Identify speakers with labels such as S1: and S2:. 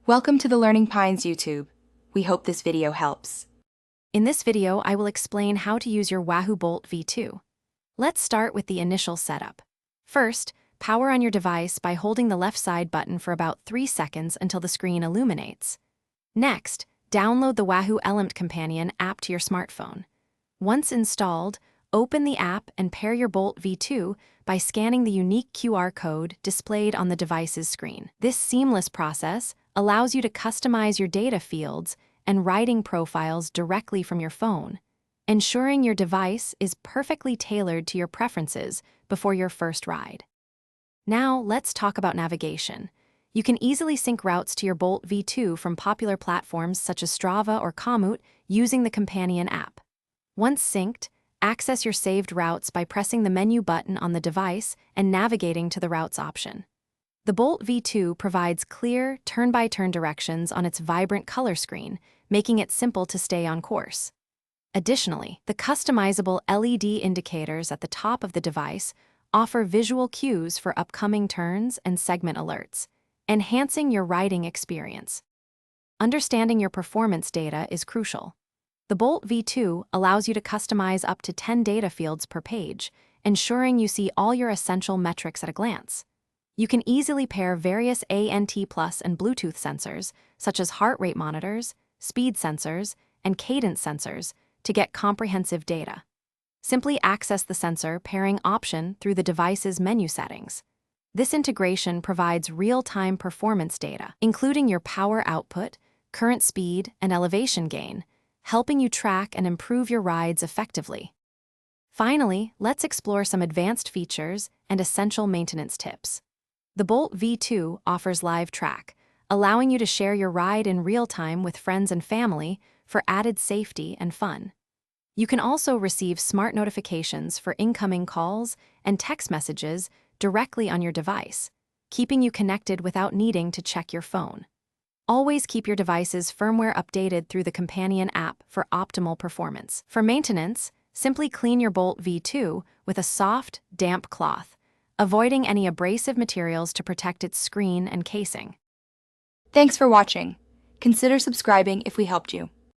S1: Welcome to the Learning Pines YouTube. We hope this video helps.
S2: In this video, I will explain how to use your Wahoo Bolt V2. Let's start with the initial setup. First, power on your device by holding the left side button for about 3 seconds until the screen illuminates. Next, download the Wahoo ELEMNT Companion app to your smartphone. Once installed, open the app and pair your Bolt V2 by scanning the unique QR code displayed on the device's screen. This seamless process allows you to customize your data fields and riding profiles directly from your phone, ensuring your device is perfectly tailored to your preferences before your first ride. Now, let's talk about navigation. You can easily sync routes to your Bolt V2 from popular platforms such as Strava or Komoot using the companion app. Once synced, access your saved routes by pressing the menu button on the device and navigating to the routes option. The Bolt V2 provides clear, turn-by-turn directions on its vibrant color screen, making it simple to stay on course. Additionally, the customizable LED indicators at the top of the device offer visual cues for upcoming turns and segment alerts, enhancing your riding experience. Understanding your performance data is crucial. The Bolt V2 allows you to customize up to 10 data fields per page, ensuring you see all your essential metrics at a glance. You can easily pair various ANT+ and Bluetooth sensors, such as heart rate monitors, speed sensors, and cadence sensors, to get comprehensive data. Simply access the sensor pairing option through the device's menu settings. This integration provides real-time performance data, including your power output, current speed, and elevation gain, helping you track and improve your rides effectively. Finally, let's explore some advanced features and essential maintenance tips. The Bolt V2 offers Live Track, allowing you to share your ride in real time with friends and family for added safety and fun. You can also receive smart notifications for incoming calls and text messages directly on your device, keeping you connected without needing to check your phone. Always keep your device's firmware updated through the companion app for optimal performance. For maintenance, simply clean your Bolt V2 with a soft, damp cloth, avoiding any abrasive materials to protect its screen and casing.
S1: Thanks for watching. Consider subscribing if we helped you.